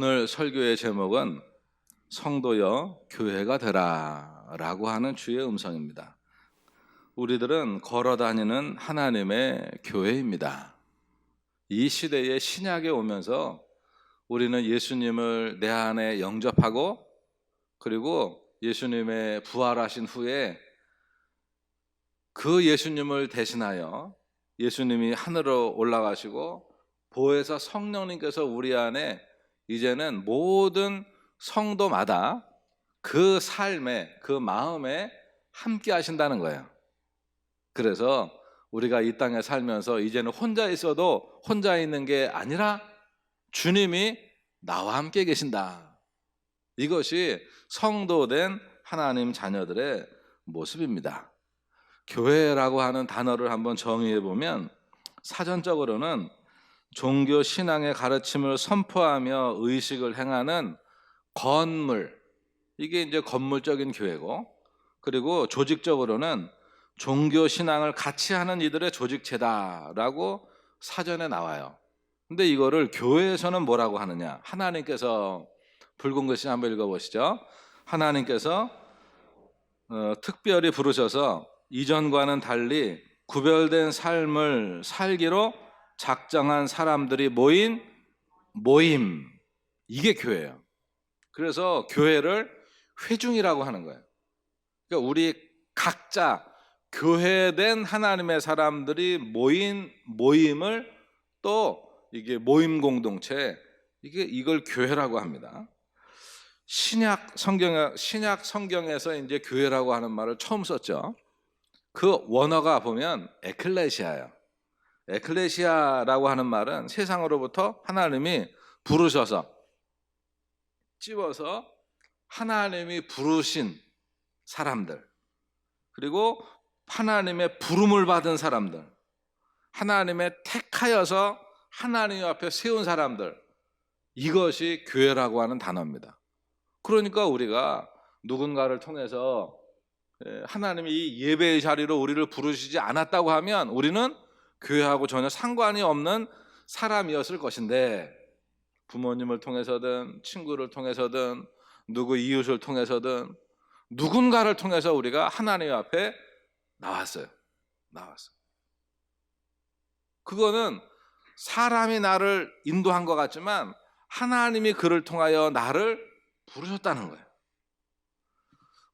오늘 설교의 제목은 성도여 교회가 되라 라고 하는 주의 음성입니다. 우리들은 걸어다니는 하나님의 교회입니다. 이 시대에 신약에 오면서 우리는 예수님을 내 안에 영접하고, 그리고 예수님의 부활하신 후에 그 예수님을 대신하여 예수님이 하늘로 올라가시고 보혜사 성령님께서 우리 안에 이제는 모든 성도마다 그 삶에, 그 마음에 함께 하신다는 거예요. 그래서 우리가 이 땅에 살면서 이제는 혼자 있어도 혼자 있는 게 아니라 주님이 나와 함께 계신다. 이것이 성도된 하나님 자녀들의 모습입니다. 교회라고 하는 단어를 한번 정의해 보면 사전적으로는 종교 신앙의 가르침을 선포하며 의식을 행하는 건물, 이게 이제 건물적인 교회고, 그리고 조직적으로는 종교 신앙을 같이 하는 이들의 조직체다라고 사전에 나와요. 근데 이거를 교회에서는 뭐라고 하느냐? 하나님께서, 붉은 글씨 한번 읽어보시죠. 하나님께서 특별히 부르셔서 이전과는 달리 구별된 삶을 살기로 작정한 사람들이 모인 모임, 이게 교회예요. 그래서 교회를 회중이라고 하는 거예요. 그러니까 우리 각자 교회된 하나님의 사람들이 모인 모임을, 또 이게 모임 공동체, 이걸 교회라고 합니다. 신약 성경에서 이제 교회라고 하는 말을 처음 썼죠. 그 원어가 보면 에클레시아예요. 에클레시아라고 하는 말은 세상으로부터 하나님이 부르셔서, 찝어서 하나님이 부르신 사람들, 그리고 하나님의 부름을 받은 사람들, 하나님의 택하여서 하나님 앞에 세운 사람들, 이것이 교회라고 하는 단어입니다. 그러니까 우리가 누군가를 통해서 하나님이 이 예배의 자리로 우리를 부르시지 않았다고 하면 우리는 교회하고 전혀 상관이 없는 사람이었을 것인데, 부모님을 통해서든 친구를 통해서든 누구 이웃을 통해서든 누군가를 통해서 우리가 하나님 앞에 나왔어요. 그거는 사람이 나를 인도한 것 같지만 하나님이 그를 통하여 나를 부르셨다는 거예요.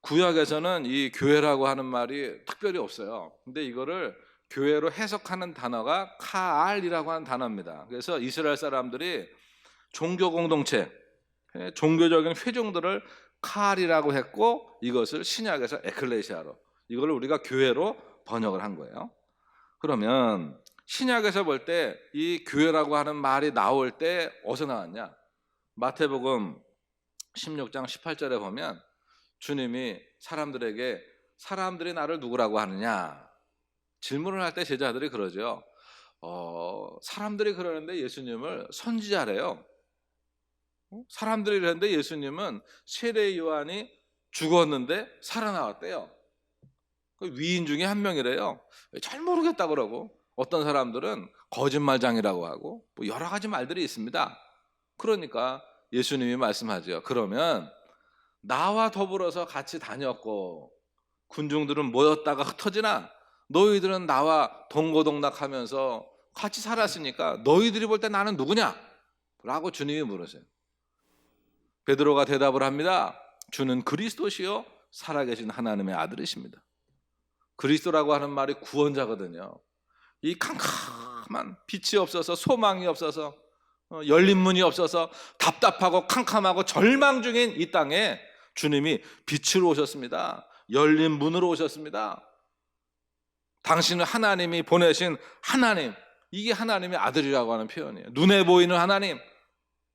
구약에서는 이 교회라고 하는 말이 특별히 없어요. 근데 이거를 교회로 해석하는 단어가 카알이라고 하는 단어입니다. 그래서 이스라엘 사람들이 종교 공동체, 종교적인 회중들을 카알이라고 했고, 이것을 신약에서 에클레시아로, 이걸 우리가 교회로 번역을 한 거예요. 그러면 신약에서 볼 때 이 교회라고 하는 말이 나올 때 어디서 나왔냐? 마태복음 16장 18절에 보면 주님이 사람들에게 사람들이 나를 누구라고 하느냐 질문을 할 때 제자들이 그러죠. 사람들이 그러는데 예수님을 선지자래요. 사람들이 그러는데 예수님은 세례 요한이 죽었는데 살아나왔대요. 위인 중에 한 명이래요. 잘 모르겠다 그러고, 어떤 사람들은 거짓말장이라고 하고, 뭐 여러 가지 말들이 있습니다. 그러니까 예수님이 말씀하죠. 그러면 나와 더불어서 같이 다녔고 군중들은 모였다가 흩어지나 너희들은 나와 동고동락하면서 같이 살았으니까 너희들이 볼 때 나는 누구냐? 라고 주님이 물으세요. 베드로가 대답을 합니다. 주는 그리스도시요 살아계신 하나님의 아들이십니다. 그리스도라고 하는 말이 구원자거든요. 이 캄캄한 빛이 없어서, 소망이 없어서, 열린 문이 없어서 답답하고 캄캄하고 절망 중인 이 땅에 주님이 빛으로 오셨습니다. 열린 문으로 오셨습니다. 당신은 하나님이 보내신 하나님, 이게 하나님의 아들이라고 하는 표현이에요. 눈에 보이는 하나님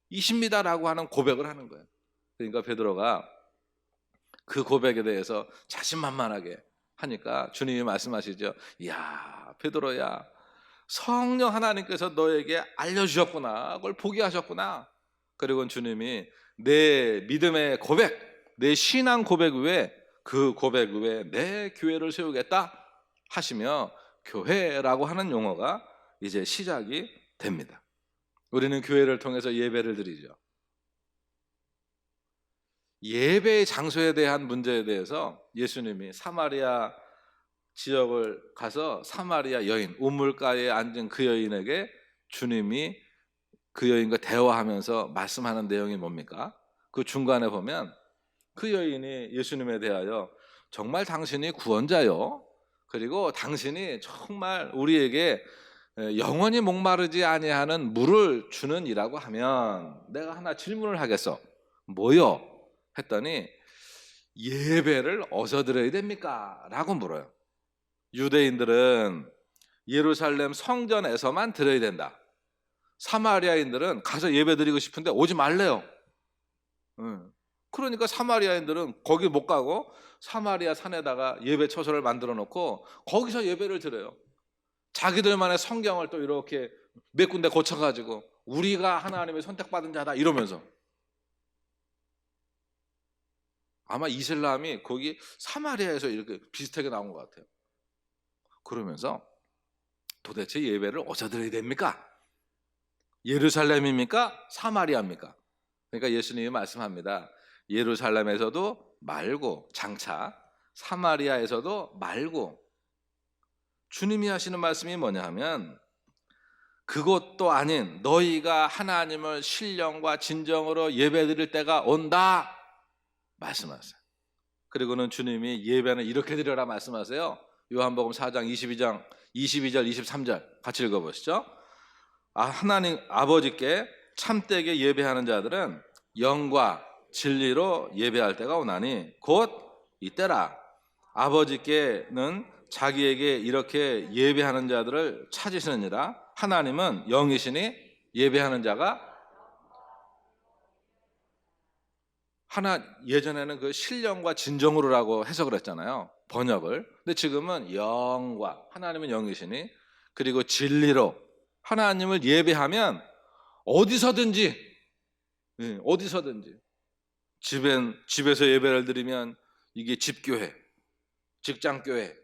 이십니다라고 하는 고백을 하는 거예요. 그러니까 베드로가 그 고백에 대해서 자신만만하게 하니까 주님이 말씀하시죠. 이야, 베드로야, 성령 하나님께서 너에게 알려주셨구나, 그걸 보게 하셨구나. 그리고 주님이 내 믿음의 고백, 내 신앙 고백 위에, 그 고백 위에 내 교회를 세우겠다 하시며 교회라고 하는 용어가 이제 시작이 됩니다. 우리는 교회를 통해서 예배를 드리죠. 예배의 장소에 대한 문제에 대해서 예수님이 사마리아 지역을 가서 사마리아 여인, 우물가에 앉은 그 여인에게 주님이 그 여인과 대화하면서 말씀하는 내용이 뭡니까? 그 중간에 보면 그 여인이 예수님에 대하여 정말 당신이 구원자요, 그리고 당신이 정말 우리에게 영원히 목마르지 아니하는 물을 주는 이라고 하면 내가 하나 질문을 하겠어. 뭐요? 했더니 예배를 어디서 드려야 됩니까? 라고 물어요. 유대인들은 예루살렘 성전에서만 드려야 된다. 사마리아인들은 가서 예배 드리고 싶은데 오지 말래요. 그러니까 사마리아인들은 거기 못 가고 사마리아 산에다가 예배 처소를 만들어 놓고 거기서 예배를 드려요. 자기들만의 성경을 또 이렇게 몇 군데 고쳐가지고 우리가 하나님의 선택받은 자다 이러면서. 아마 이슬람이 거기 사마리아에서 이렇게 비슷하게 나온 것 같아요. 그러면서 도대체 예배를 어디서 드려야 됩니까? 예루살렘입니까? 사마리아입니까? 그러니까 예수님이 말씀합니다. 예루살렘에서도 말고, 장차 사마리아에서도 말고. 주님이 하시는 말씀이 뭐냐 하면 그것도 아닌 너희가 하나님을 신령과 진정으로 예배드릴 때가 온다 말씀하세요. 그리고는 주님이 예배는 이렇게 드려라 말씀하세요. 요한복음 4장 22절 23절 같이 읽어보시죠. 하나님 아버지께 참되게 예배하는 자들은 영과 진리로 예배할 때가 오나니 곧 이때라. 아버지께는 자기에게 이렇게 예배하는 자들을 찾으시느니라. 하나님은 영이시니 예배하는 자가 예전에는 그 신령과 진정으로라고 해석을 했잖아요, 번역을. 근데 지금은 영과, 하나님은 영이시니, 그리고 진리로 하나님을 예배하면 어디서든지 집에서 예배를 드리면 이게 집교회, 직장교회,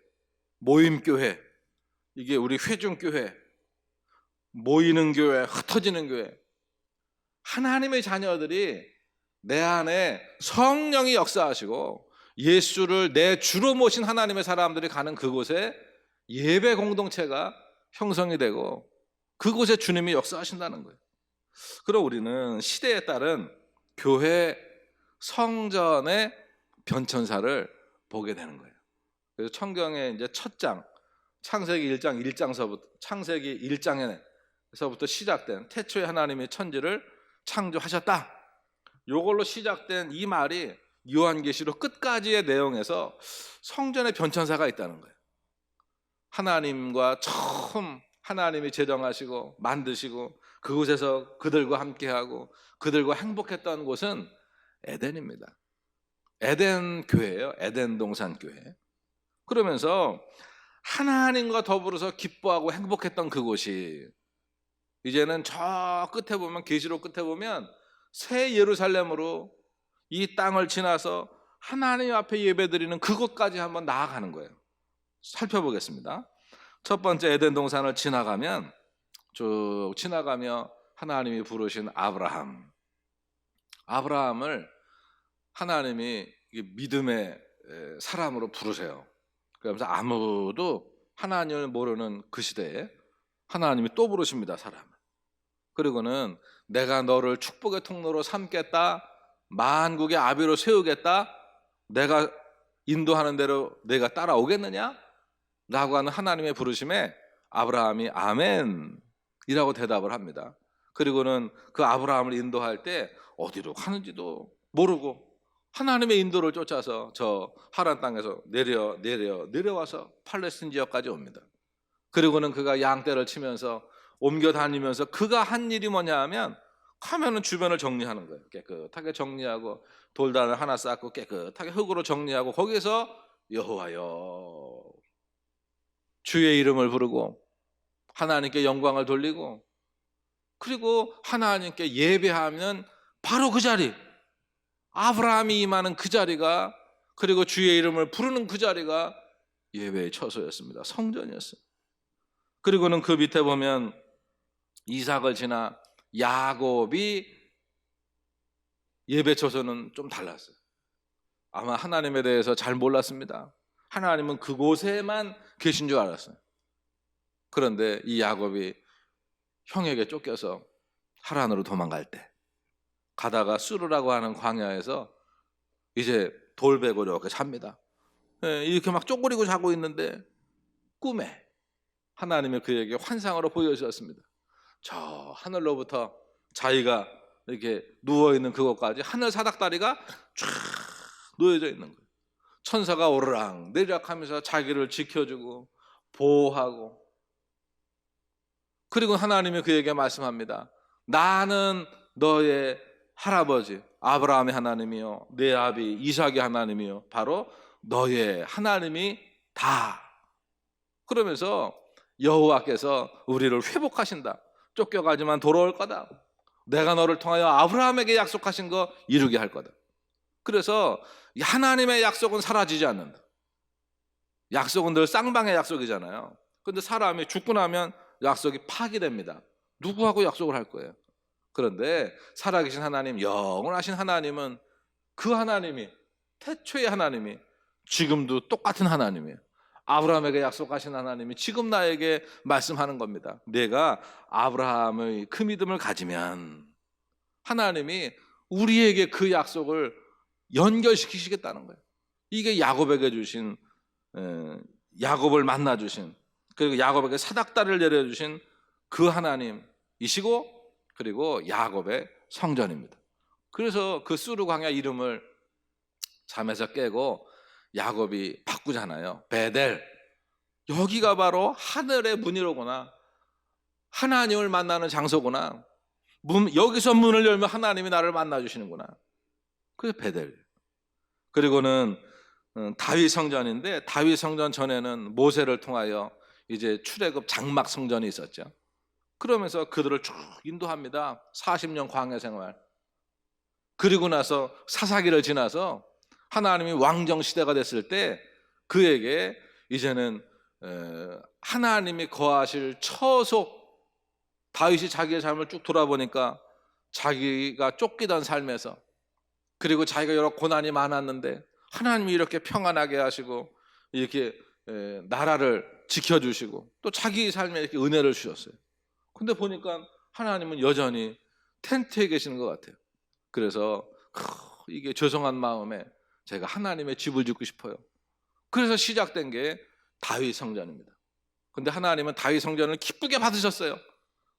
모임교회, 이게 우리 회중교회, 모이는 교회, 흩어지는 교회. 하나님의 자녀들이 내 안에 성령이 역사하시고 예수를 내 주로 모신 하나님의 사람들이 가는 그곳에 예배 공동체가 형성이 되고 그곳에 주님이 역사하신다는 거예요. 그럼 우리는 시대에 따른 교회 성전의 변천사를 보게 되는 거예요. 그래서 성경의 이제 첫 장, 창세기 1장에서부터 시작된 태초에 하나님이 천지를 창조하셨다. 이걸로 시작된 이 말이 요한계시록 끝까지의 내용에서 성전의 변천사가 있다는 거예요. 하나님과 처음 하나님이 제정하시고 만드시고 그곳에서 그들과 함께하고 그들과 행복했던 곳은 에덴입니다. 에덴 교회예요. 에덴 동산 교회. 그러면서 하나님과 더불어서 기뻐하고 행복했던 그곳이 이제는 저 끝에 보면, 계시록 끝에 보면 새 예루살렘으로 이 땅을 지나서 하나님 앞에 예배드리는 그곳까지 한번 나아가는 거예요. 살펴보겠습니다. 첫 번째 에덴 동산을 지나가면 쭉 지나가며 하나님이 부르신 아브라함을 하나님이 믿음의 사람으로 부르세요. 그러면서 아무도 하나님을 모르는 그 시대에 하나님이 또 부르십니다, 사람을. 그리고는 내가 너를 축복의 통로로 삼겠다, 만국의 아비로 세우겠다, 내가 인도하는 대로 내가 따라오겠느냐? 라고 하는 하나님의 부르심에 아브라함이 아멘이라고 대답을 합니다. 그리고는 그 아브라함을 인도할 때 어디로 가는지도 모르고 하나님의 인도를 쫓아서 저 하란 땅에서 내려와서 팔레스틴 지역까지 옵니다. 그리고는 그가 양떼를 치면서 옮겨 다니면서 그가 한 일이 뭐냐 하면 가면은 주변을 정리하는 거예요. 깨끗하게 정리하고 돌단을 하나 쌓고 깨끗하게 흙으로 정리하고 거기에서 여호와여 주의 이름을 부르고 하나님께 영광을 돌리고 그리고 하나님께 예배하면 바로 그 자리, 아브라함이 임하는 그 자리가, 그리고 주의 이름을 부르는 그 자리가 예배의 처소였습니다. 성전이었어요. 그리고는 그 밑에 보면 이삭을 지나 야곱이 예배 처소는 좀 달랐어요. 아마 하나님에 대해서 잘 몰랐습니다. 하나님은 그곳에만 계신 줄 알았어요. 그런데 이 야곱이 형에게 쫓겨서 하란으로 도망갈 때 가다가 수르라고 하는 광야에서 이제 돌베고 이렇게 잡니다. 이렇게 막 쪼그리고 자고 있는데 꿈에 하나님이 그에게 환상으로 보여주셨습니다. 저 하늘로부터 자기가 이렇게 누워있는 그것까지 하늘 사닥다리가 쫙 놓여져 있는 거예요. 천사가 오르락 내리락 하면서 자기를 지켜주고 보호하고, 그리고 하나님이 그에게 말씀합니다. 나는 너의 할아버지 아브라함의 하나님이요 내 아비 이삭의 하나님이요 바로 너의 하나님이 다. 그러면서 여호와께서 우리를 회복하신다. 쫓겨가지만 돌아올 거다. 내가 너를 통하여 아브라함에게 약속하신 거 이루게 할 거다. 그래서 하나님의 약속은 사라지지 않는다. 약속은 늘 쌍방의 약속이잖아요. 그런데 사람이 죽고 나면 약속이 파기됩니다. 누구하고 약속을 할 거예요? 그런데 살아계신 하나님, 영원하신 하나님은 그 하나님이, 태초의 하나님이 지금도 똑같은 하나님이에요. 아브라함에게 약속하신 하나님이 지금 나에게 말씀하는 겁니다. 내가 아브라함의 그 믿음을 가지면 하나님이 우리에게 그 약속을 연결시키시겠다는 거예요. 이게 야곱에게 주신, 야곱을 만나 주신, 그리고 야곱에게 사닥다리를 내려주신 그 하나님이시고, 그리고 야곱의 성전입니다. 그래서 그 수르 광야 이름을 잠에서 깨고 야곱이 바꾸잖아요. 베델. 여기가 바로 하늘의 문이로구나. 하나님을 만나는 장소구나. 여기서 문을 열면 하나님이 나를 만나 주시는구나. 그게 베델. 그리고는 다윗 성전인데, 다윗 성전 전에는 모세를 통하여 이제 출애굽 장막 성전이 있었죠. 그러면서 그들을 쭉 인도합니다. 40년 광야 생활. 그리고 나서 사사기를 지나서 하나님이 왕정 시대가 됐을 때 그에게 이제는 하나님이 거하실 처속, 다윗이 자기의 삶을 쭉 돌아보니까 자기가 쫓기던 삶에서, 그리고 자기가 여러 고난이 많았는데 하나님이 이렇게 평안하게 하시고 이렇게 나라를 지켜주시고 또 자기 삶에 이렇게 은혜를 주셨어요. 근데 보니까 하나님은 여전히 텐트에 계시는 것 같아요. 그래서 이게 죄송한 마음에 제가 하나님의 집을 짓고 싶어요. 그래서 시작된 게 다윗 성전입니다. 근데 하나님은 다윗 성전을 기쁘게 받으셨어요.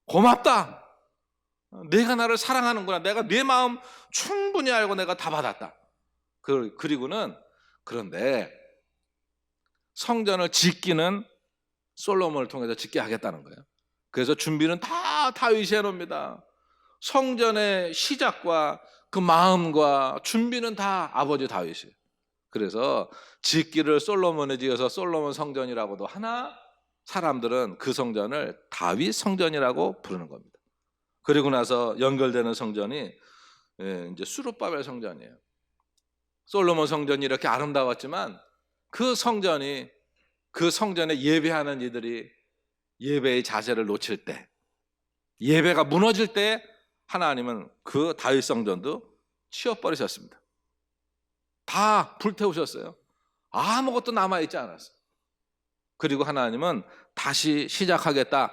고맙다. 내가 나를 사랑하는구나. 내가 네 마음 충분히 알고 내가 다 받았다. 그리고는 그런데 성전을 짓기는 솔로몬을 통해서 짓게 하겠다는 거예요. 그래서 준비는 다 다윗이 해놓습니다. 성전의 시작과 그 마음과 준비는 다 아버지 다윗이에요. 그래서 짓기를 솔로몬에 지어서 솔로몬 성전이라고도 하나, 사람들은 그 성전을 다윗 성전이라고 부르는 겁니다. 그리고 나서 연결되는 성전이 이제 수룹바벨 성전이에요. 솔로몬 성전이 이렇게 아름다웠지만 그 성전에 예배하는 이들이 예배의 자세를 놓칠 때, 예배가 무너질 때 하나님은 그 다윗 성전도 치워버리셨습니다. 다 불태우셨어요. 아무것도 남아있지 않았어요. 그리고 하나님은 다시 시작하겠다,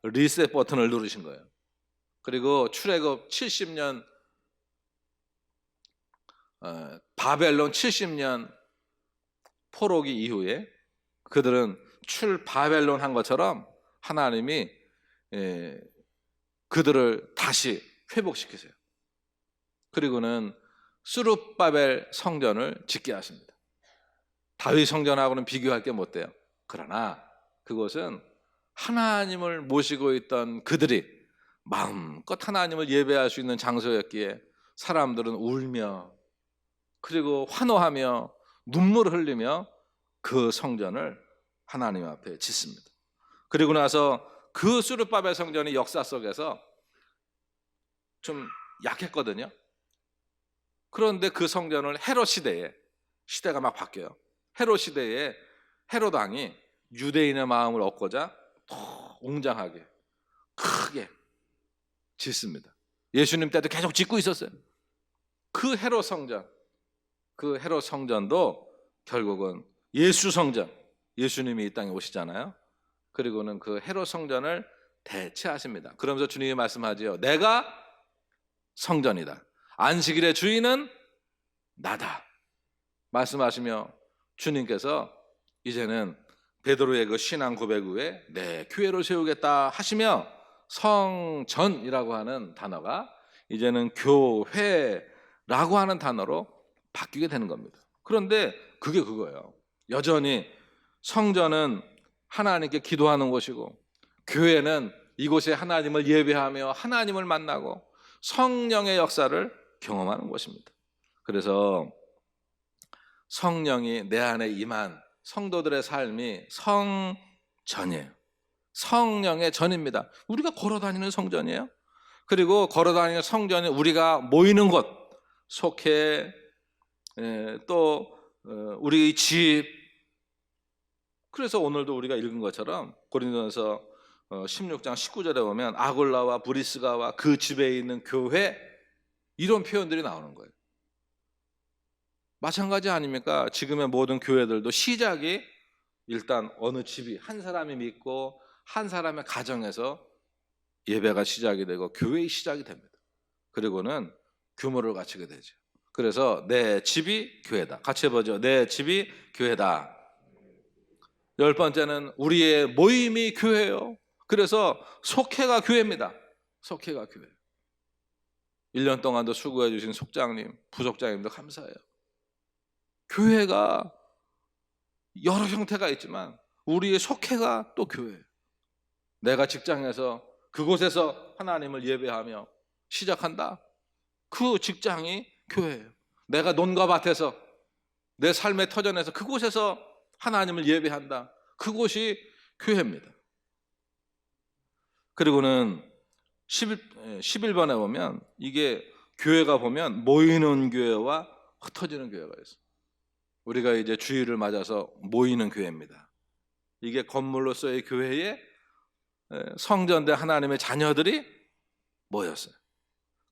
리셋 버튼을 누르신 거예요. 그리고 출애굽 70년, 바벨론 70년 포로기 이후에 그들은 출바벨론 한 것처럼 하나님이 그들을 다시 회복시키세요. 그리고는 수룹바벨 성전을 짓게 하십니다. 다윗 성전하고는 비교할 게 못 돼요. 그러나 그것은 하나님을 모시고 있던 그들이 마음껏 하나님을 예배할 수 있는 장소였기에 사람들은 울며, 그리고 환호하며 눈물을 흘리며 그 성전을 하나님 앞에 짓습니다. 그리고 나서 그 수르바벨 성전이 역사 속에서 좀 약했거든요. 그런데 그 성전을 헤롯 시대에, 시대가 막 바뀌어요. 헤롯 시대에 헤롯 왕이 유대인의 마음을 얻고자 더 웅장하게 크게 짓습니다. 예수님 때도 계속 짓고 있었어요. 그 헤롯 성전, 그 헤롯 성전도 결국은 예수 성전, 예수님이 이 땅에 오시잖아요. 그리고는 그 헤롯 성전을 대체하십니다. 그러면서 주님이 말씀하지요. 내가 성전이다. 안식일의 주인은 나다. 말씀하시며 주님께서 이제는 베드로의 그 신앙 고백 후에 내 교회를 세우겠다 하시며 성전이라고 하는 단어가 이제는 교회라고 하는 단어로 바뀌게 되는 겁니다. 그런데 그게 그거예요. 여전히 성전은 하나님께 기도하는 곳이고 교회는 이곳에 하나님을 예배하며 하나님을 만나고 성령의 역사를 경험하는 곳입니다. 그래서 성령이 내 안에 임한 성도들의 삶이 성전이에요. 성령의 전입니다. 우리가 걸어다니는 성전이에요. 그리고 걸어다니는 성전이 우리가 모이는 곳, 속해, 또 우리 집. 그래서 오늘도 우리가 읽은 것처럼 고린도전서 16장 19절에 보면 아골라와 브리스가와 그 집에 있는 교회, 이런 표현들이 나오는 거예요. 마찬가지 아닙니까? 지금의 모든 교회들도 시작이 일단 어느 집이 한 사람이 믿고 한 사람의 가정에서 예배가 시작이 되고 교회의 시작이 됩니다. 그리고는 규모를 갖추게 되죠. 그래서 내 집이 교회다. 같이 해보죠. 내 집이 교회다. 10번째는 우리의 모임이 교회예요. 그래서 속회가 교회입니다. 속회가 교회. 1년 동안도 수고해 주신 속장님, 부속장님도 감사해요. 교회가 여러 형태가 있지만 우리의 속회가 또 교회예요. 내가 직장에서 그곳에서 하나님을 예배하며 시작한다. 그 직장이 교회예요. 내가 논과 밭에서 내 삶의 터전에서 그곳에서 하나님을 예배한다. 그곳이 교회입니다. 그리고는 11번에 보면 이게 교회가 보면 모이는 교회와 흩어지는 교회가 있어요. 우리가 이제 주일을 맞아서 모이는 교회입니다. 이게 건물로서의 교회에 성전대 하나님의 자녀들이 모였어요.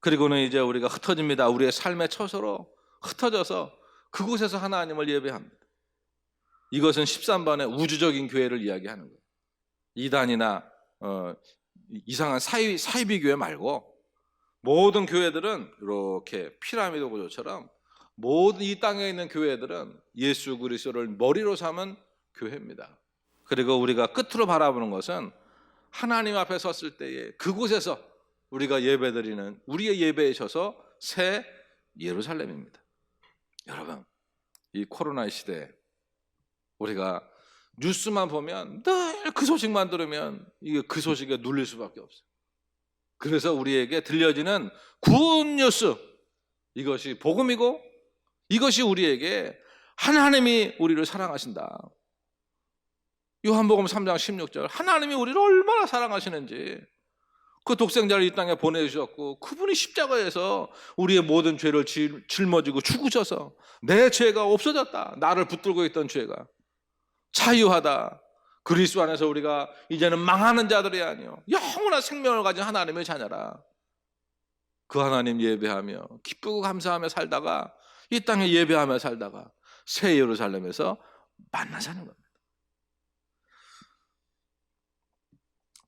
그리고는 이제 우리가 흩어집니다. 우리의 삶의 처소로 흩어져서 그곳에서 하나님을 예배합니다. 이것은 13번의 우주적인 교회를 이야기하는 거예요. 이단이나 이상한 사이비 교회 말고 모든 교회들은 이렇게 피라미드 구조처럼 모든 이 땅에 있는 교회들은 예수 그리스도를 머리로 삼은 교회입니다. 그리고 우리가 끝으로 바라보는 것은 하나님 앞에 섰을 때에 그곳에서 우리가 예배드리는 우리의 예배에 서서 새 예루살렘입니다. 여러분, 이 코로나 시대에 우리가 뉴스만 보면 늘 그 소식만 들으면 이게 그 소식에 눌릴 수밖에 없어요. 그래서 우리에게 들려지는 굿뉴스, 이것이 복음이고 이것이 우리에게 하나님이 우리를 사랑하신다. 요한복음 3장 16절, 하나님이 우리를 얼마나 사랑하시는지, 그 독생자를 이 땅에 보내주셨고 그분이 십자가에서 우리의 모든 죄를 짊어지고 죽으셔서 내 죄가 없어졌다. 나를 붙들고 있던 죄가 자유하다. 그리스도 안에서 우리가 이제는 망하는 자들이 아니요 영원한 생명을 가진 하나님의 자녀라. 그 하나님 예배하며 기쁘고 감사하며 살다가 이 땅에 예배하며 살다가 새 예루살렘에서 만나자는 겁니다.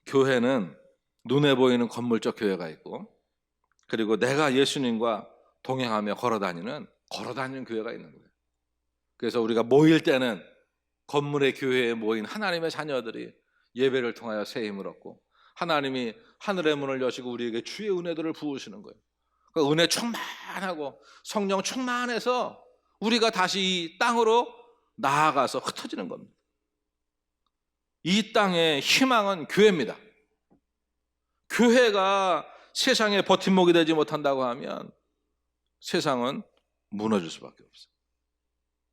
교회는 눈에 보이는 건물적 교회가 있고, 그리고 내가 예수님과 동행하며 걸어다니는 교회가 있는 거예요. 그래서 우리가 모일 때는 건물의 교회에 모인 하나님의 자녀들이 예배를 통하여 새 힘을 얻고 하나님이 하늘의 문을 여시고 우리에게 주의 은혜들을 부으시는 거예요. 그러니까 은혜 충만하고 성령 충만해서 우리가 다시 이 땅으로 나아가서 흩어지는 겁니다. 이 땅의 희망은 교회입니다. 교회가 세상의 버팀목이 되지 못한다고 하면 세상은 무너질 수밖에 없어요.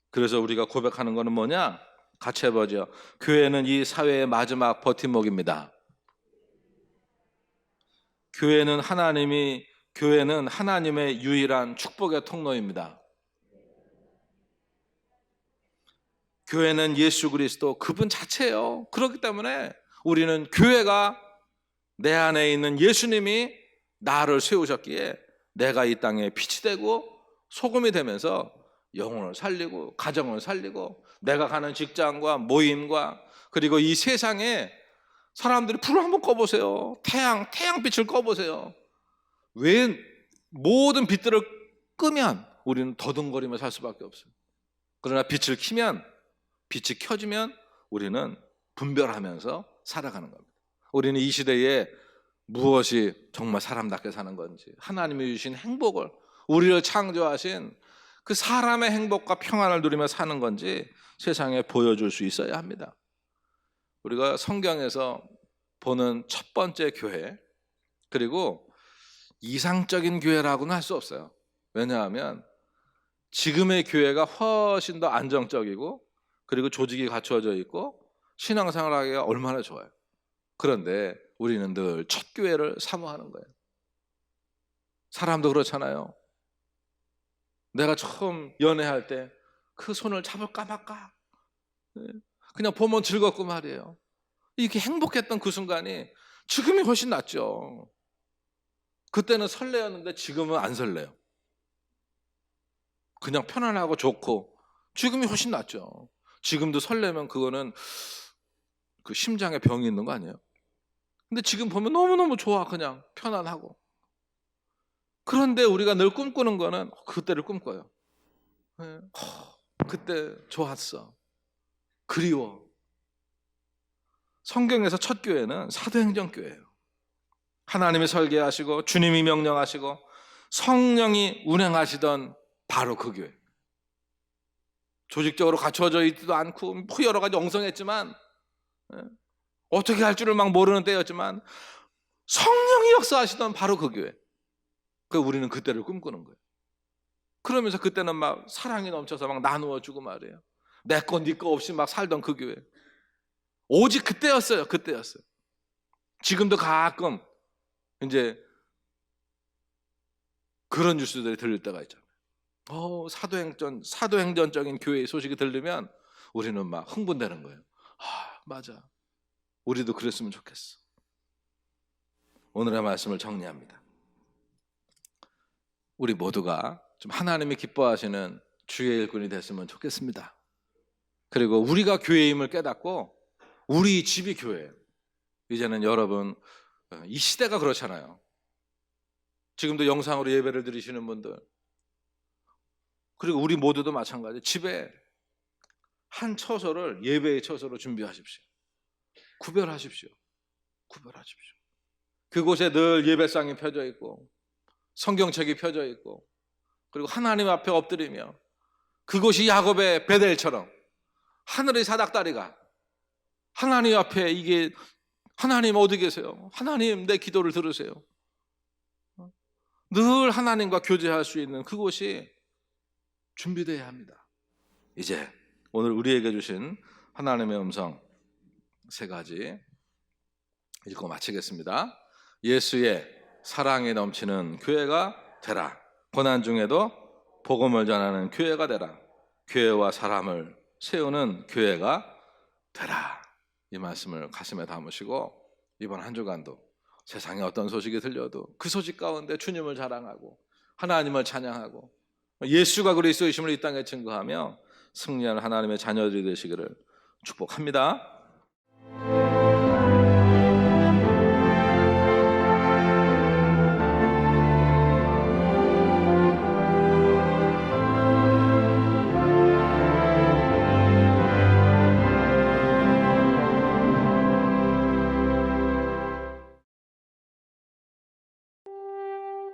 그래서 우리가 고백하는 것은 뭐냐? 같이 해보죠. 교회는 이 사회의 마지막 버팀목입니다. 교회는 하나님의 유일한 축복의 통로입니다. 교회는 예수 그리스도 그분 자체예요. 그렇기 때문에 우리는 교회가 내 안에 있는 예수님이 나를 세우셨기에 내가 이 땅에 빛이 되고 소금이 되면서 영혼을 살리고 가정을 살리고 내가 가는 직장과 모임과 그리고 이 세상에 사람들이 불을 한번 꺼보세요. 태양빛을 꺼보세요. 왜 모든 빛들을 끄면 우리는 더듬거리며 살 수밖에 없어요. 그러나 빛을 켜면, 빛이 켜지면 우리는 분별하면서 살아가는 겁니다. 우리는 이 시대에 무엇이 정말 사람답게 사는 건지, 하나님이 주신 행복을, 우리를 창조하신 그 사람의 행복과 평안을 누리며 사는 건지 세상에 보여줄 수 있어야 합니다. 우리가 성경에서 보는 첫 번째 교회, 그리고 이상적인 교회라고는 할 수 없어요. 왜냐하면 지금의 교회가 훨씬 더 안정적이고 그리고 조직이 갖추어져 있고 신앙생활하기가 얼마나 좋아요. 그런데 우리는 늘 첫 교회를 사모하는 거예요. 사람도 그렇잖아요. 내가 처음 연애할 때 그 손을 잡을까 말까, 그냥 보면 즐겁고 말이에요. 이렇게 행복했던 그 순간이 지금이 훨씬 낫죠. 그때는 설레었는데 지금은 안 설레요. 그냥 편안하고 좋고 지금이 훨씬 낫죠. 지금도 설레면 그거는 그 심장에 병이 있는 거 아니에요? 근데 지금 보면 너무너무 좋아. 그냥 편안하고. 그런데 우리가 늘 꿈꾸는 거는 그때를 꿈꿔요. 그때 좋았어. 그리워. 성경에서 첫 교회는 사도행전 교회예요. 하나님이 설계하시고 주님이 명령하시고 성령이 운행하시던 바로 그 교회. 조직적으로 갖춰져 있지도 않고 여러 가지 엉성했지만, 어떻게 할 줄을 막 모르는 때였지만 성령이 역사하시던 바로 그 교회. 우리는 그때를 꿈꾸는 거예요. 그러면서 그때는 막 사랑이 넘쳐서 막 나누어 주고 말이에요. 내 거 네 거 없이 막 살던 그 교회. 오직 그때였어요. 그때였어요. 지금도 가끔 이제 그런 뉴스들이 들릴 때가 있잖아요. 사도행전적인 교회의 소식이 들리면 우리는 막 흥분되는 거예요. 맞아. 우리도 그랬으면 좋겠어. 오늘의 말씀을 정리합니다. 우리 모두가 좀 하나님이 기뻐하시는 주의 일꾼이 됐으면 좋겠습니다. 그리고 우리가 교회임을 깨닫고 우리 집이 교회예요. 이제는 여러분, 이 시대가 그렇잖아요. 지금도 영상으로 예배를 드리시는 분들, 그리고 우리 모두도 마찬가지. 집에 한 처소를 예배의 처소로 준비하십시오. 구별하십시오. 그곳에 늘 예배상이 펴져 있고 성경책이 펴져 있고 그리고 하나님 앞에 엎드리며, 그곳이 야곱의 베델처럼 하늘의 사닥다리가 하나님 앞에, 이게 하나님 어디 계세요? 하나님 내 기도를 들으세요. 늘 하나님과 교제할 수 있는 그곳이 준비되어야 합니다. 이제 오늘 우리에게 주신 하나님의 음성 3가지 읽고 마치겠습니다. 예수의 사랑이 넘치는 교회가 되라. 고난 중에도 복음을 전하는 교회가 되라. 교회와 사람을 세우는 교회가 되라. 이 말씀을 가슴에 담으시고 이번 한 주간도 세상에 어떤 소식이 들려도 그 소식 가운데 주님을 자랑하고 하나님을 찬양하고 예수가 그리스도이심을 이 땅에 증거하며 승리하는 하나님의 자녀들이 되시기를 축복합니다.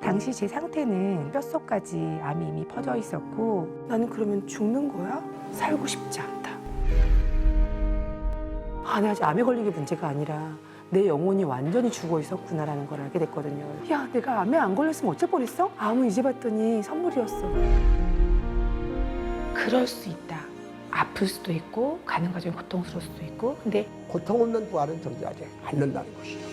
당시 제 상태는 뼛속까지 암이 이미 퍼져 있었고, 나는 그러면 죽는 거야? 살고 싶지 않다. 내가 아직 암에 걸린 게 문제가 아니라 내 영혼이 완전히 죽어 있었구나라는 걸 알게 됐거든요. 야, 내가 암에 안 걸렸으면 어쩔 뻔했어? 암은 이제 봤더니 선물이었어. 그럴 수 있다. 아플 수도 있고 가는 과정이 고통스러울 수도 있고, 근데 고통 없는 부활은 존재하지 않는다는 것이죠.